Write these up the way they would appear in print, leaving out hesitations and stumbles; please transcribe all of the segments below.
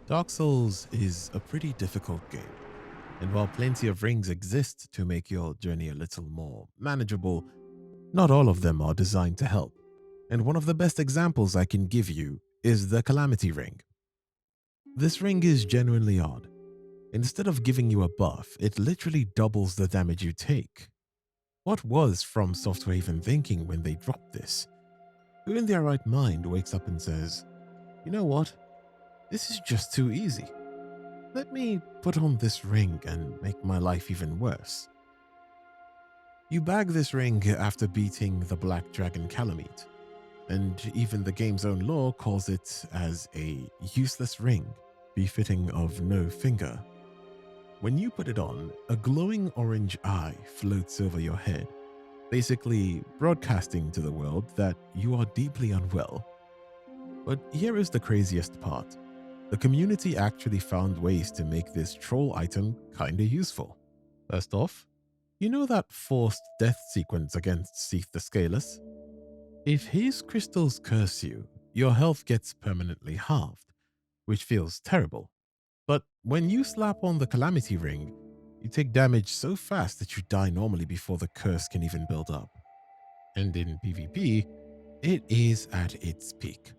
Dark Souls is a pretty difficult game, and while plenty of rings exist to make your journey a little more manageable, not all of them are designed to help. And one of the best examples I can give you is the Calamity ring. This ring is genuinely odd. Instead of giving you a buff, it literally doubles the damage you take. What was From Software even thinking when they dropped this? Who in their right mind wakes up and says, you know what? This is just too easy. Let me put on this ring and make my life even worse. You bag this ring after beating the Black Dragon Calamite, and even the game's own lore calls it as a useless ring, befitting of no finger. When you put it on, a glowing orange eye floats over your head, basically broadcasting to the world that you are deeply unwell. But here is the craziest part. The community actually found ways to make this troll item kinda useful. First off, you know that forced death sequence against Seath the Scaleless? If his crystals curse you, your health gets permanently halved, which feels terrible. But when you slap on the Calamity ring, you take damage so fast that you die normally before the curse can even build up. And in PvP, it is at its peak.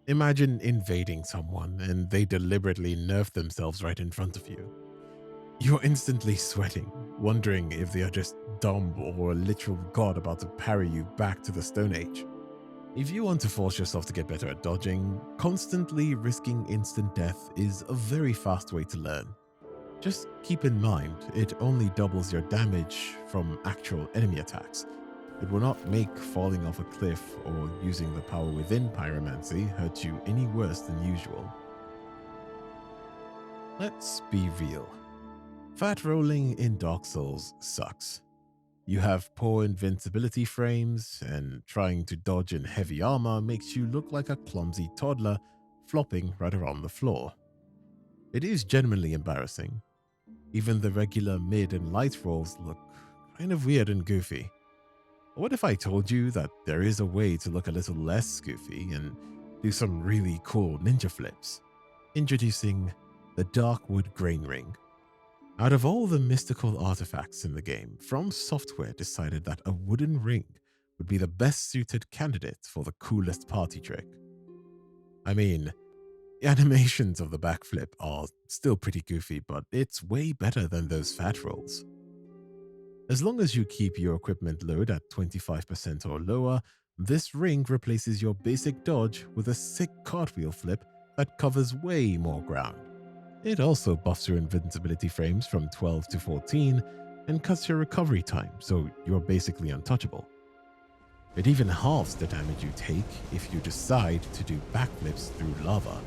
Imagine invading someone and they deliberately nerf themselves right in front of you. You're instantly sweating, wondering if they are just dumb or a literal god about to parry you back to the Stone Age. If you want to force yourself to get better at dodging, constantly risking instant death is a very fast way to learn. Just keep in mind, it only doubles your damage from actual enemy attacks. It will not make falling off a cliff or using the power within pyromancy hurt you any worse than usual. Let's be real. Fat rolling in Dark Souls sucks. You have poor invincibility frames, and trying to dodge in heavy armor makes you look like a clumsy toddler flopping right around the floor. It is genuinely embarrassing. Even the regular mid and light rolls look kind of weird and goofy. What if I told you that there is a way to look a little less goofy and do some really cool ninja flips? Introducing the Darkwood Grain Ring. Out of all the mystical artifacts in the game, From Software decided that a wooden ring would be the best suited candidate for the coolest party trick. I mean, the animations of the backflip are still pretty goofy, but it's way better than those fat rolls. As long as you keep your equipment load at 25% or lower, this ring replaces your basic dodge with a sick cartwheel flip that covers way more ground. It also buffs your invincibility frames from 12 to 14 and cuts your recovery time, so you're basically untouchable. It even halves the damage you take if you decide to do backflips through lava.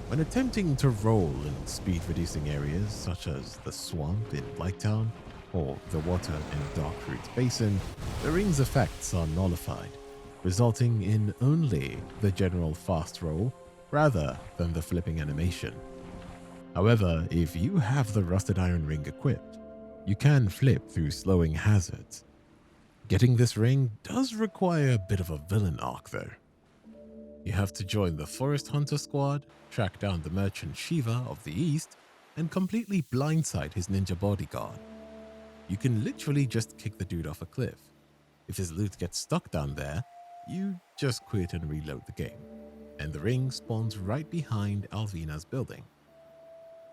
When attempting to roll in speed-reducing areas such as the swamp in Blighttown or the water in Darkroot Basin, the ring's effects are nullified, resulting in only the general fast roll rather than the flipping animation. However, if you have the Rusted Iron Ring equipped, you can flip through slowing hazards. Getting this ring does require a bit of a villain arc though. You have to join the Forest Hunter squad, track down the merchant Shiva of the East, and completely blindside his ninja bodyguard. You can literally just kick the dude off a cliff. If his loot gets stuck down there, you just quit and reload the game, and the ring spawns right behind Alvina's building.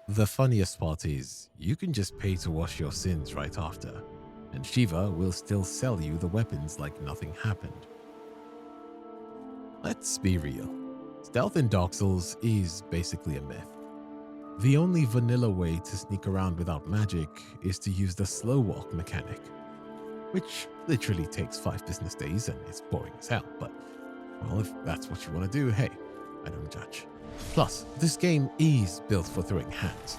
The funniest part is, you can just pay to wash your sins right after, and Shiva will still sell you the weapons like nothing happened. Let's be real. Stealth in Dark Souls is basically a myth. The only vanilla way to sneak around without magic is to use the slow walk mechanic, which literally takes 5 business days and is boring as hell, but well, if that's what you want to do, hey, I don't judge. Plus, this game is built for throwing hands.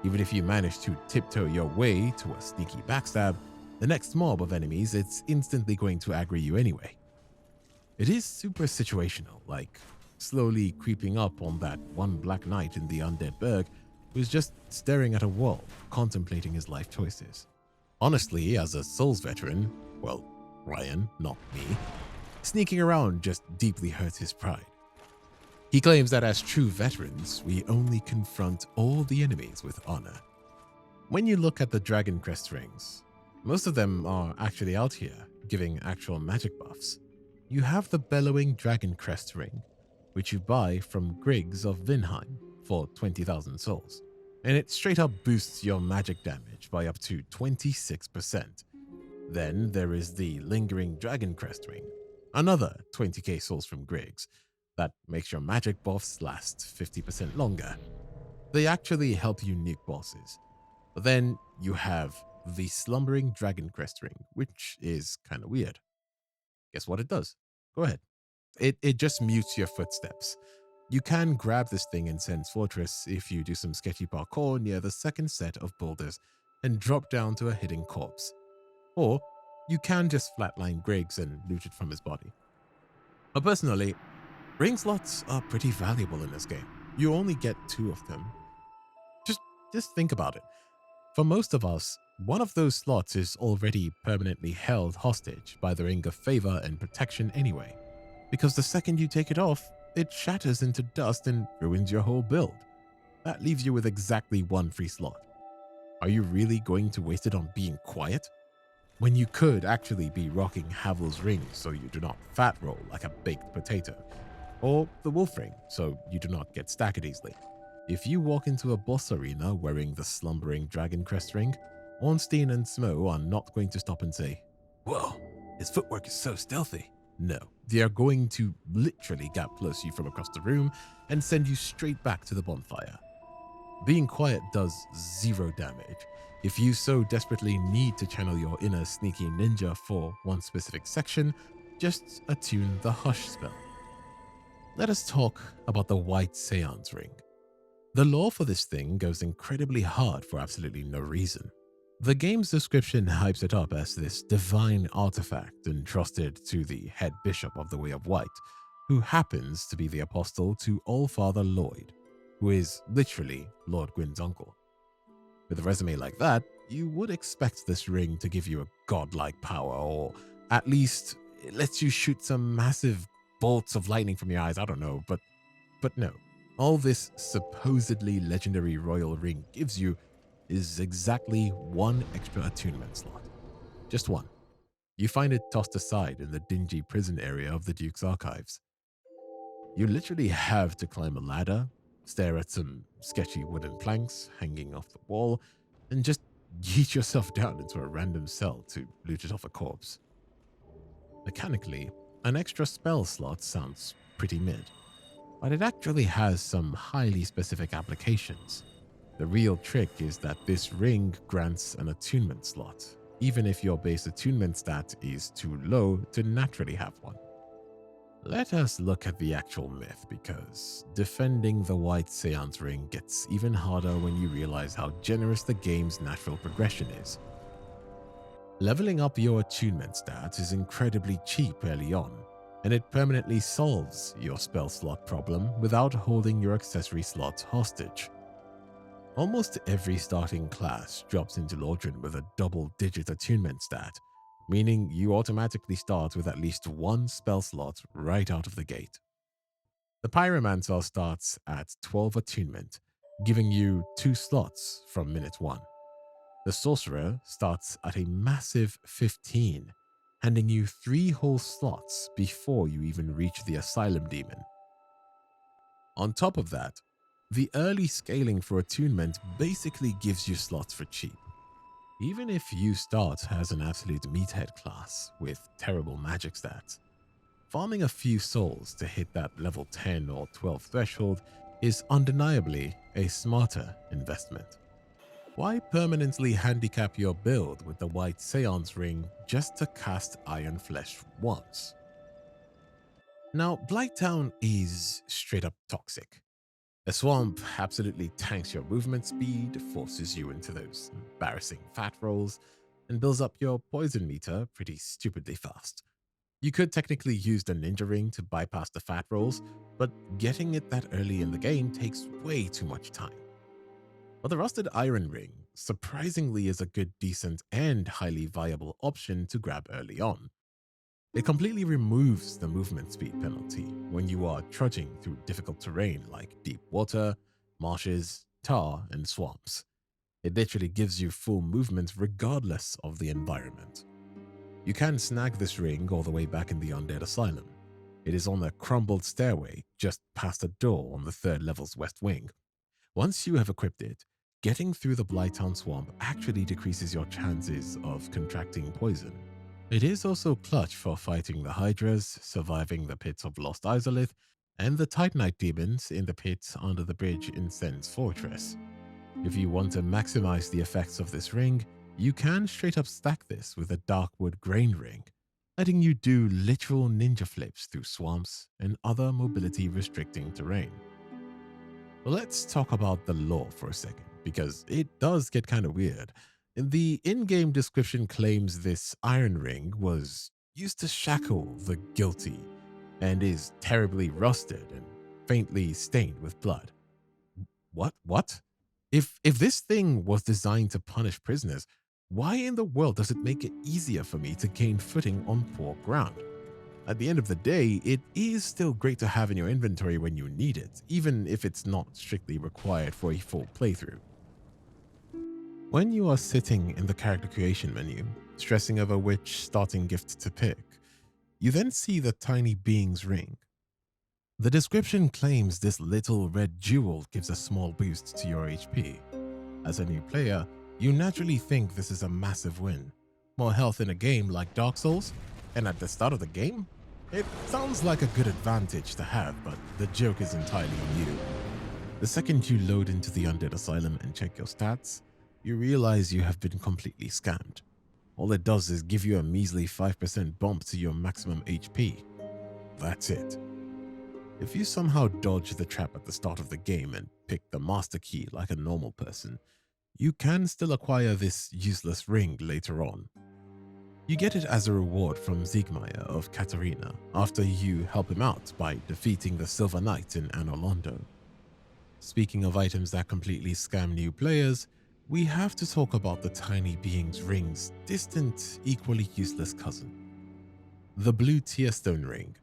Even if you manage to tiptoe your way to a sneaky backstab, the next mob of enemies, it's instantly going to aggro you anyway. It is super situational, like slowly creeping up on that one black knight in the Undead Burg who's just staring at a wall, contemplating his life choices. Honestly, as a Souls veteran, well, Ryan, not me, sneaking around just deeply hurts his pride. He claims that as true veterans, we only confront all the enemies with honor. When you look at the Dragon Crest rings, most of them are actually out here, giving actual magic buffs. You have the Bellowing Dragon Crest ring, which you buy from Griggs of Vinheim for 20,000 souls, and it straight up boosts your magic damage by up to 26%. Then there is the Lingering Dragon Crest ring, another 20k souls from Griggs, that makes your magic buffs last 50% longer. They actually help you nuke bosses. But then you have the Slumbering Dragon Crest ring, which is kind of weird. Guess what it does? Go ahead. It just mutes your footsteps. You can grab this thing in Sen's Fortress if you do some sketchy parkour near the second set of boulders and drop down to a hidden corpse. Or you can just flatline Griggs and loot it from his body. But personally, ring slots are pretty valuable in this game. You only get 2 of them. Just think about it. For most of us, one of those slots is already permanently held hostage by the Ring of Favor and Protection anyway, because the second you take it off, it shatters into dust and ruins your whole build. That leaves you with exactly 1 free slot. Are you really going to waste it on being quiet? When you could actually be rocking Havel's ring so you do not fat roll like a baked potato, or the wolf ring so you do not get staggered easily. If you walk into a boss arena wearing the Slumbering Dragon Crest ring, Ornstein and Smo are not going to stop and say, "Whoa, his footwork is so stealthy." No, they are going to literally gap close you from across the room and send you straight back to the bonfire. Being quiet does 0 damage. If you so desperately need to channel your inner sneaky ninja for one specific section, just attune the Hush spell. Let us talk about the White Seance ring. The lore for this thing goes incredibly hard for absolutely no reason. The game's description hypes it up as this divine artifact entrusted to the head bishop of the Way of White, who happens to be the apostle to Allfather Lloyd, who is literally Lord Gwyn's uncle. With a resume like that, you would expect this ring to give you a godlike power, or at least it lets you shoot some massive bolts of lightning from your eyes, I don't know, but no. All this supposedly legendary royal ring gives you is exactly 1 extra attunement slot. Just 1. You find it tossed aside in the dingy prison area of the Duke's archives. You literally have to climb a ladder, stare at some sketchy wooden planks hanging off the wall, and just yeet yourself down into a random cell to loot it off a corpse. Mechanically, an extra spell slot sounds pretty mid, but it actually has some highly specific applications. The real trick is that this ring grants an attunement slot, even if your base attunement stat is too low to naturally have one. Let us look at the actual myth, because defending the White Seance ring gets even harder when you realize how generous the game's natural progression is. Leveling up your attunement stat is incredibly cheap early on, and it permanently solves your spell slot problem without holding your accessory slots hostage. Almost every starting class drops into Lordran with a double-digit attunement stat, meaning you automatically start with at least 1 spell slot right out of the gate. The Pyromancer starts at 12 attunement, giving you 2 slots from minute 1. The Sorcerer starts at a massive 15, handing you 3 whole slots before you even reach the Asylum Demon. On top of that, the early scaling for attunement basically gives you slots for cheap. Even if you start as an absolute meathead class with terrible magic stats, farming a few souls to hit that level 10 or 12 threshold is undeniably a smarter investment. Why permanently handicap your build with the White Seance ring just to cast Iron Flesh once? Now, Blighttown is straight up toxic. The swamp absolutely tanks your movement speed, forces you into those embarrassing fat rolls, and builds up your poison meter pretty stupidly fast. You could technically use the ninja ring to bypass the fat rolls, but getting it that early in the game takes way too much time. But the Rusted Iron ring surprisingly is a good, decent, and highly viable option to grab early on. It completely removes the movement speed penalty when you are trudging through difficult terrain like deep water, marshes, tar, and swamps. It literally gives you full movement regardless of the environment. You can snag this ring all the way back in the Undead Asylum. It is on a crumbled stairway just past a door on the third level's west wing. Once you have equipped it, getting through the Blighttown swamp actually decreases your chances of contracting poison. It is also clutch for fighting the Hydras, surviving the pits of Lost Izalith, and the Titanite demons in the pit under the bridge in Sen's Fortress. If you want to maximize the effects of this ring, you can straight up stack this with a Darkwood Grain ring, letting you do literal ninja flips through swamps and other mobility restricting terrain. But let's talk about the lore for a second, because it does get kind of weird. The in-game description claims this iron ring was used to shackle the guilty and is terribly rusted and faintly stained with blood. What? If this thing was designed to punish prisoners, why in the world does it make it easier for me to gain footing on poor ground? At the end of the day, it is still great to have in your inventory when you need it, even if it's not strictly required for a full playthrough. When you are sitting in the character creation menu, stressing over which starting gift to pick, you then see the tiny being's ring. The description claims this little red jewel gives a small boost to your HP. As a new player, you naturally think this is a massive win. More health in a game like Dark Souls, and at the start of the game? It sounds like a good advantage to have, but the joke is entirely on you. The second you load into the Undead Asylum and check your stats, you realize you have been completely scammed. All it does is give you a measly 5% bump to your maximum HP. That's it. If you somehow dodge the trap at the start of the game and pick the master key like a normal person, you can still acquire this useless ring later on. You get it as a reward from Siegmeyer of Katarina after you help him out by defeating the Silver Knight in Anor Londo. Speaking of items that completely scam new players, we have to talk about the tiny being's ring's distant, equally useless cousin, the blue tearstone ring.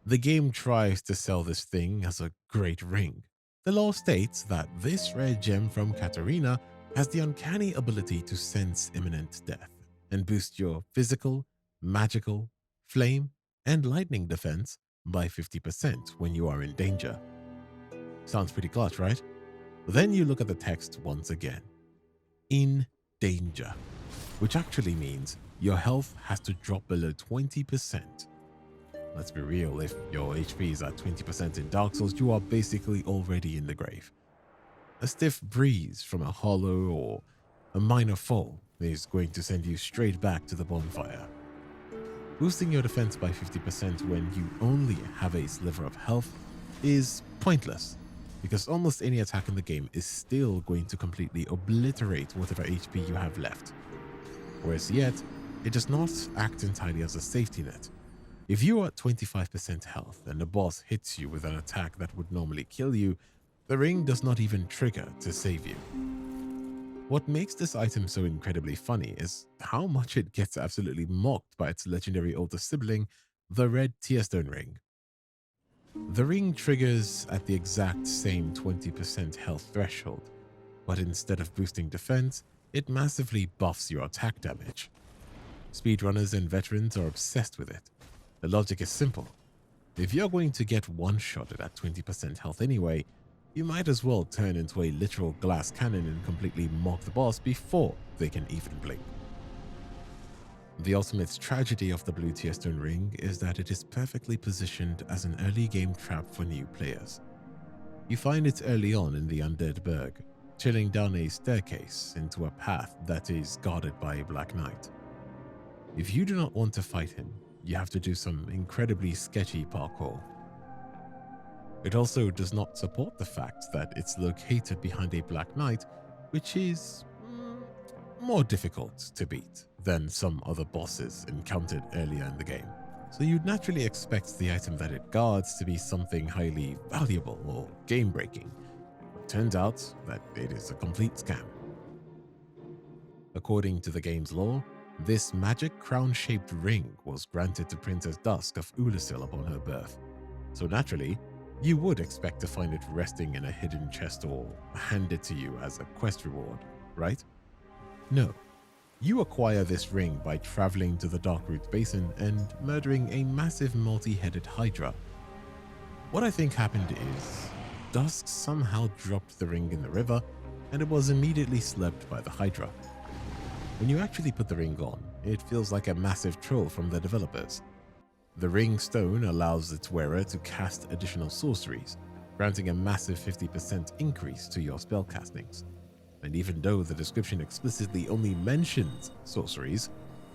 The game tries to sell this thing as a great ring. The lore states that this rare gem from Katarina has the uncanny ability to sense imminent death and boost your physical, magical, flame, and lightning defense by 50% when you are in danger. Sounds pretty clutch, right? Then you look at the text once again. In danger, which actually means your health has to drop below 20%. Let's be real, if your HP is at 20% in Dark Souls, you are basically already in the grave. A stiff breeze from a hollow or a minor fall is going to send you straight back to the bonfire. Boosting your defense by 50% when you only have a sliver of health is pointless, because almost any attack in the game is still going to completely obliterate whatever HP you have left. Worse yet, it does not act entirely as a safety net. If you are at 25% health and the boss hits you with an attack that would normally kill you, the ring does not even trigger to save you. What makes this item so incredibly funny is how much it gets absolutely mocked by its legendary older sibling, the red tearstone ring. The ring triggers at the exact same 20% health threshold, but instead of boosting defense, it massively buffs your attack damage. Speedrunners and veterans are obsessed with it. The logic is simple. If you're going to get one-shotted at 20% health anyway, you might as well turn into a literal glass cannon and completely mock the boss before they can even blink. The ultimate tragedy of the blue tearstone ring is that it is perfectly positioned as an early game trap for new players. You find it early on in the Undead Burg, chilling down a staircase into a path that is guarded by a Black Knight. If you do not want to fight him, you have to do some incredibly sketchy parkour. It also does not support the fact that it's located behind a Black Knight, which is more difficult to beat than some other bosses encountered earlier in the game. So you'd naturally expect the item that it guards to be something highly valuable or game-breaking. It turns out that it is a complete scam. According to the game's lore, This magic crown-shaped ring was granted to Princess Dusk of Ulasil upon her birth, so naturally, you would expect to find it resting in a hidden chest or handed to you as a quest reward, right? No. You acquire this ring by traveling to the Darkroot Basin and murdering a massive multi-headed hydra. What I think happened is, Dusk somehow dropped the ring in the river and it was immediately slept by the hydra. When you actually put the ring on, it feels like a massive troll from the developers. The ring stone allows its wearer to cast additional sorceries, granting a massive 50% increase to your spellcastings. And even though the description explicitly only mentions sorceries,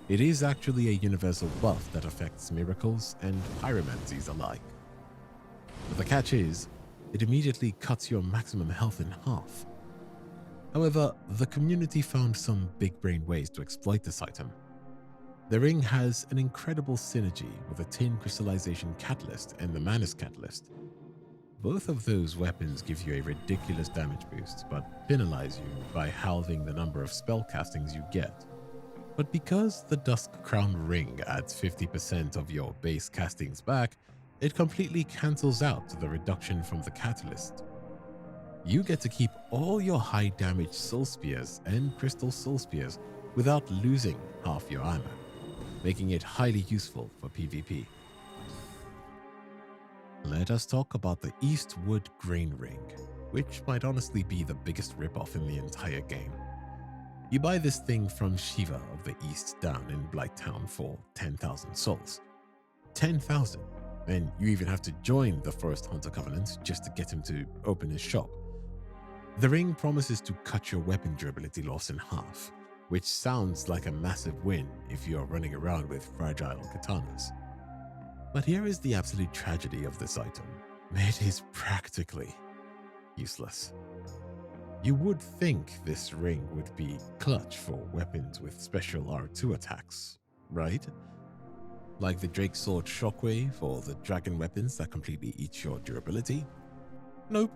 it is actually a universal buff that affects miracles and pyromancies alike. But the catch is, it immediately cuts your maximum health in half. However, the community found some big-brain ways to exploit this item. The ring has an incredible synergy with the Tin Crystallization Catalyst and the Manus Catalyst. Both of those weapons give you a ridiculous damage boost, but penalize you by halving the number of spell castings you get. But because the Dusk Crown ring adds 50% of your base castings back, it completely cancels out the reduction from the Catalyst. You get to keep all your high damage Soul Spears and Crystal Soul Spears without losing half your armor, making it highly useful for PvP. Let us talk about the Eastwood Grain Ring, which might honestly be the biggest ripoff in the entire game. You buy this thing from Shiva of the East down in Blighttown for 10,000 souls. 10,000! And you even have to join the Forest Hunter Covenant just to get him to open his shop. The ring promises to cut your weapon durability loss in half, which sounds like a massive win if you are running around with fragile katanas. But here is the absolute tragedy of this item. It is practically useless. You would think this ring would be clutch for weapons with special R2 attacks, right? Like the Drake Sword Shockwave or the Dragon weapons that completely eat your durability? Nope.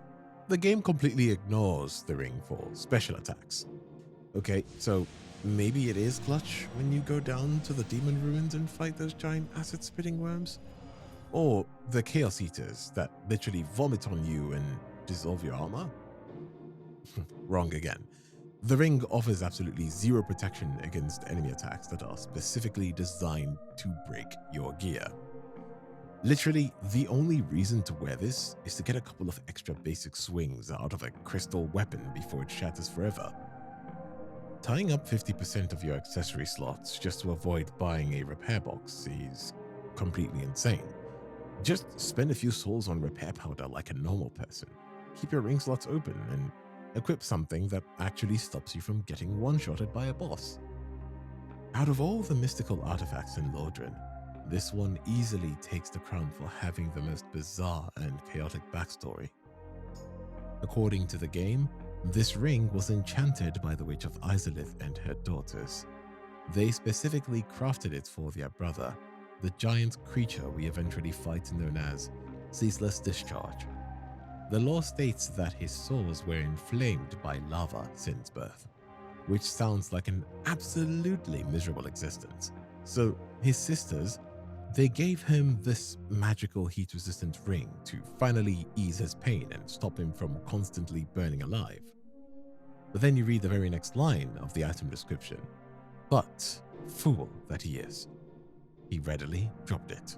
The game completely ignores the ring for special attacks. Okay, so maybe it is clutch when you go down to the Demon Ruins and fight those giant acid-spitting worms? Or the Chaos Eaters that literally vomit on you and dissolve your armor? Wrong again. The ring offers absolutely zero protection against enemy attacks that are specifically designed to break your gear. Literally, the only reason to wear this is to get a couple of extra basic swings out of a crystal weapon before it shatters forever. Tying up 50% of your accessory slots just to avoid buying a repair box is completely insane. Just spend a few souls on repair powder like a normal person. Keep your ring slots open and equip something that actually stops you from getting one-shotted by a boss. Out of all the mystical artifacts in Lordran, this one easily takes the crown for having the most bizarre and chaotic backstory. According to the game, this ring was enchanted by the Witch of Izalith and her daughters. They specifically crafted it for their brother, the giant creature we eventually fight known as Ceaseless Discharge. The lore states that his souls were inflamed by lava since birth, which sounds like an absolutely miserable existence. So his sisters, they gave him this magical heat-resistant ring to finally ease his pain and stop him from constantly burning alive. But then you read the very next line of the item description. But, fool that he is, he readily dropped it.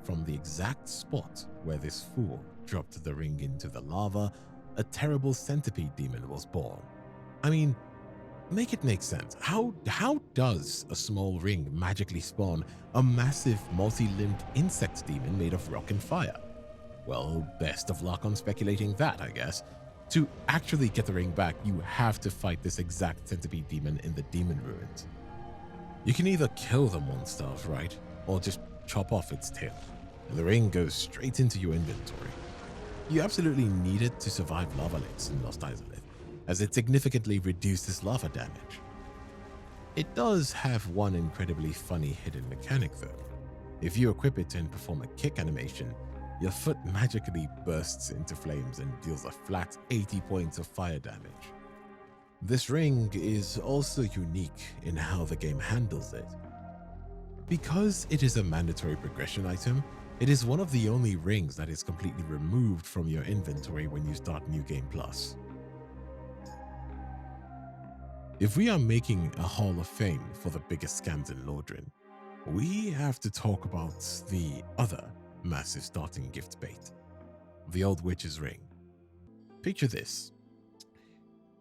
From the exact spot where this fool dropped the ring into the lava, a terrible centipede demon was born. I mean, make it make sense. How does a small ring magically spawn a massive multi-limbed insect demon made of rock and fire? Well, best of luck on speculating that, I guess. To actually get the ring back, you have to fight this exact centipede demon in the Demon Ruins. You can either kill the monster outright, or just chop off its tail, and the ring goes straight into your inventory. You absolutely need it to survive lava lakes in Lost Izalith, as it significantly reduces lava damage. It does have one incredibly funny hidden mechanic though. If you equip it and perform a kick animation, your foot magically bursts into flames and deals a flat 80 points of fire damage. This ring is also unique in how the game handles it. Because it is a mandatory progression item, it is one of the only rings that is completely removed from your inventory when you start New Game Plus. If we are making a Hall of Fame for the biggest scams in Lordran, we have to talk about the other massive starting gift bait, the Old Witch's Ring. Picture this.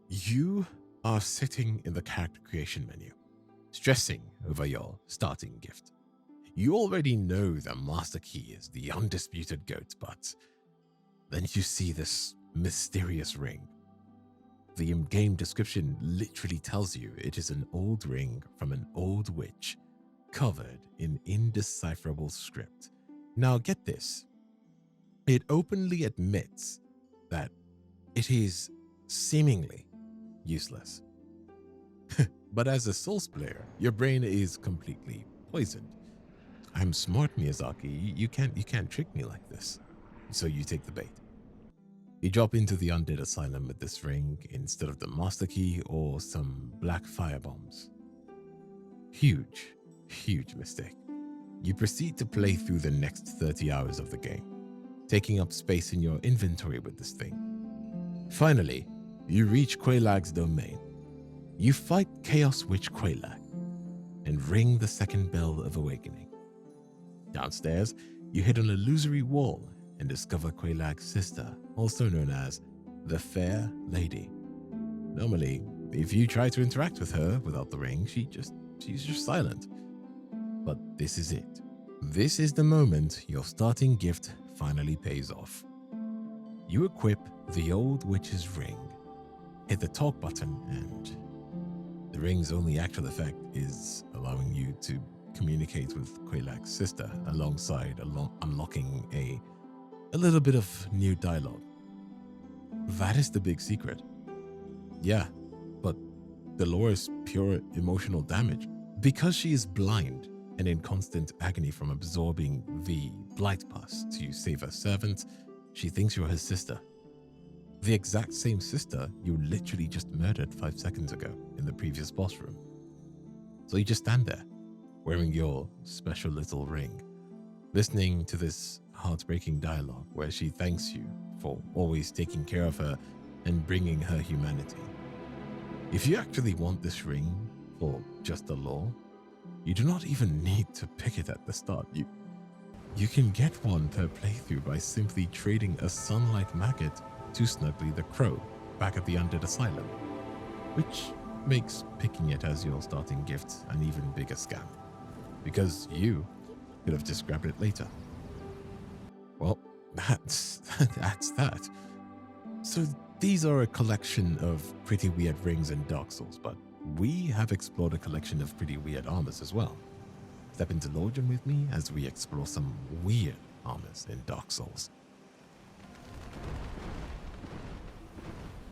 You are sitting in the character creation menu, stressing over your starting gift. You already know that Master Key is the undisputed GOAT, but then you see this mysterious ring. The in-game description literally tells you it is an old ring from an old witch, covered in indecipherable script. Now get this. It openly admits that it is seemingly useless. But as a Souls player, your brain is completely poisoned. I'm smart, Miyazaki. You can't trick me like this. So you take the bait. You drop into the undead asylum with this ring instead of the master key or some black firebombs. Huge, huge mistake. You proceed to play through the next 30 hours of the game, taking up space in your inventory with this thing. Finally, you reach Quailag's domain. You fight Chaos Witch Quailag and ring the second bell of awakening. Downstairs, you hit an illusory wall and discover Quailag's sister, also known as the Fair Lady. Normally, if you try to interact with her without the ring, she's just silent. But this is it. This is the moment your starting gift finally pays off. You equip the Old Witch's Ring, hit the talk button, and the ring's only actual effect is allowing you to communicate with Quailag's sister alongside unlocking a little bit of new dialogue. That is the big secret. Yeah, but the lore is pure emotional damage. Because she is blind and in constant agony from absorbing the blight pus to save her servant, she thinks you're her sister. The exact same sister you literally just murdered 5 seconds ago in the previous boss room. So you just stand there, wearing your special little ring, listening to this heartbreaking dialogue where she thanks you for always taking care of her and bringing her humanity. If you actually want this ring for just the lore, you do not even need to pick it at the start. You can get one per playthrough by simply trading a sunlight maggot to Snuggly the Crow back at the Undead Asylum, which makes picking it as your starting gift an even bigger scam, because you could have just grabbed it later. Well, that's that. So these are a collection of pretty weird rings in Dark Souls, but we have explored a collection of pretty weird armors as well. Step into Lordran with me as we explore some weird armors in Dark Souls.